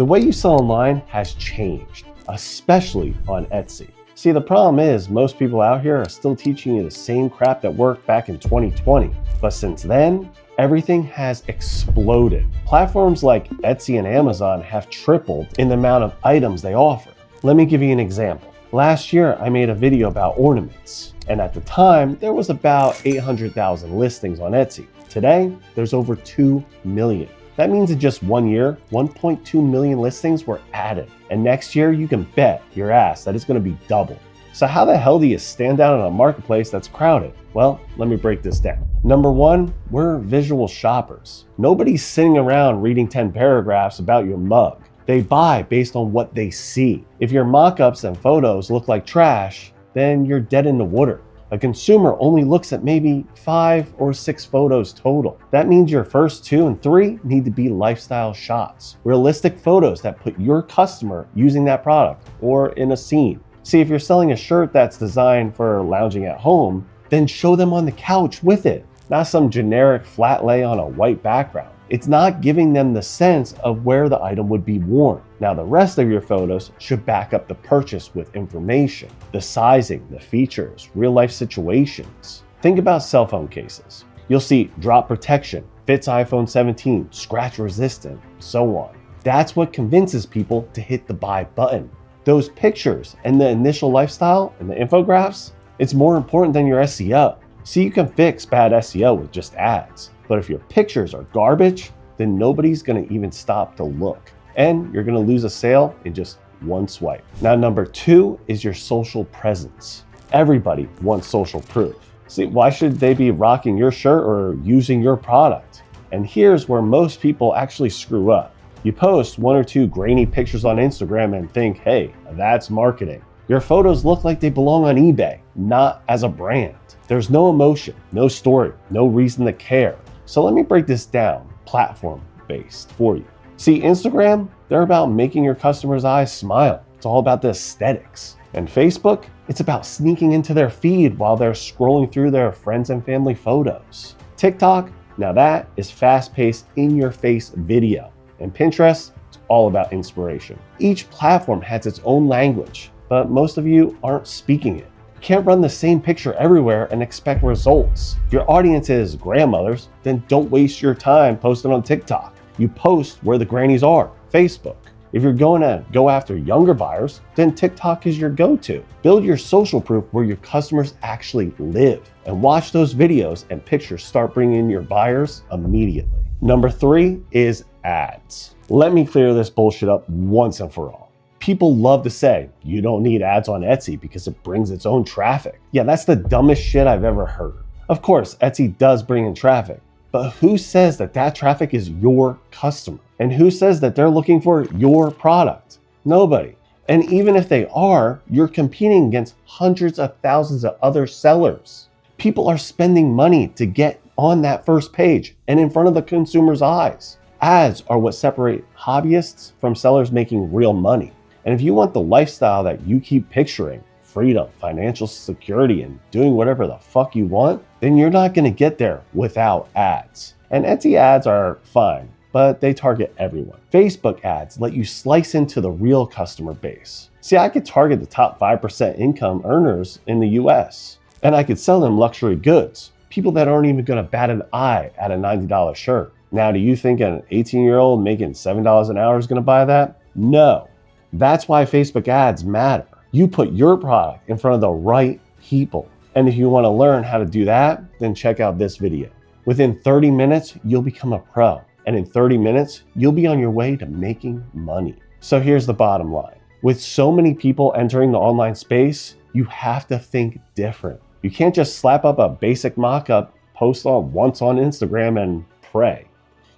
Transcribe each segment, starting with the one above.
The way you sell online has changed, especially on Etsy. See, the problem is most people out here are still teaching you the same crap that worked back in 2020. But since then, everything has exploded. Platforms like Etsy and Amazon have tripled in the amount of items they offer. Let me give you an example. Last year, I made a video about ornaments, and at the time, there was about 800,000 listings on Etsy. Today, there's over 2 million. That means in just 1 year, 1.2 million listings were added. And next year, you can bet your ass that it's going to be double. So how the hell do you stand out in a marketplace that's crowded? Well, let me break this down. Number one, we're visual shoppers. Nobody's sitting around reading 10 paragraphs about your mug. They buy based on what they see. If your mock-ups and photos look like trash, then you're dead in the water. A consumer only looks at maybe 5 or 6 photos total. That means your first 2 and 3 need to be lifestyle shots, realistic photos that put your customer using that product or in a scene. See, if you're selling a shirt that's designed for lounging at home, then show them on the couch with it, not some generic flat lay on a white background. It's not giving them the sense of where the item would be worn. Now, the rest of your photos should back up the purchase with information, the sizing, the features, real life situations. Think about cell phone cases. You'll see drop protection, fits iPhone 17, scratch resistant, so on. That's what convinces people to hit the buy button. Those pictures and the initial lifestyle and the infographics, it's more important than your SEO. See, you can fix bad SEO with just ads. But if your pictures are garbage, then nobody's gonna even stop to look. And you're gonna lose a sale in just one swipe. Now, number 2 is your social presence. Everybody wants social proof. See, why should they be rocking your shirt or using your product? And here's where most people actually screw up. You post 1 or 2 grainy pictures on Instagram and think, hey, that's marketing. Your photos look like they belong on eBay, not as a brand. There's no emotion, no story, no reason to care. So let me break this down platform-based for you. See, Instagram, they're about making your customers' eyes smile. It's all about the aesthetics. And Facebook, it's about sneaking into their feed while they're scrolling through their friends and family photos. TikTok, now that is fast-paced, in-your-face video. And Pinterest, it's all about inspiration. Each platform has its own language, but most of you aren't speaking it. You can't run the same picture everywhere and expect results. If your audience is grandmothers, then don't waste your time posting on TikTok. You post where the grannies are, Facebook. If you're going to go after younger buyers, then TikTok is your go-to. Build your social proof where your customers actually live and watch those videos and pictures start bringing in your buyers immediately. Number 3 is ads. Let me clear this bullshit up once and for all. People love to say, you don't need ads on Etsy because it brings its own traffic. Yeah, that's the dumbest shit I've ever heard. Of course, Etsy does bring in traffic, but who says that that traffic is your customer? And who says that they're looking for your product? Nobody. And even if they are, you're competing against hundreds of thousands of other sellers. People are spending money to get on that first page and in front of the consumer's eyes. Ads are what separate hobbyists from sellers making real money. And if you want the lifestyle that you keep picturing, freedom, financial security, and doing whatever the fuck you want, then you're not gonna get there without ads. And Etsy ads are fine, but they target everyone. Facebook ads let you slice into the real customer base. See, I could target the top 5% income earners in the US, and I could sell them luxury goods, people that aren't even gonna bat an eye at a $90 shirt. Now, do you think an 18-year-old making $7 an hour is gonna buy that? No. That's why Facebook ads matter. You put your product in front of the right people. And if you want to learn how to do that, then check out this video. Within 30 minutes, you'll become a pro. And in 30 minutes, you'll be on your way to making money. So here's the bottom line. With so many people entering the online space, you have to think different. You can't just slap up a basic mock-up, post once on Instagram and pray.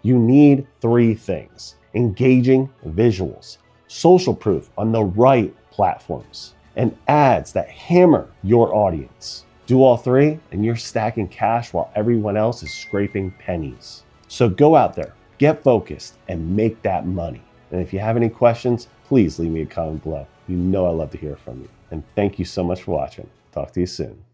You need 3 things: engaging visuals, social proof on the right platforms, and ads that hammer your audience. Do all 3 and you're stacking cash while everyone else is scraping pennies. So go out there, get focused, and make that money. And if you have any questions, please leave me a comment below. You know I love to hear from you. And thank you so much for watching. Talk to you soon.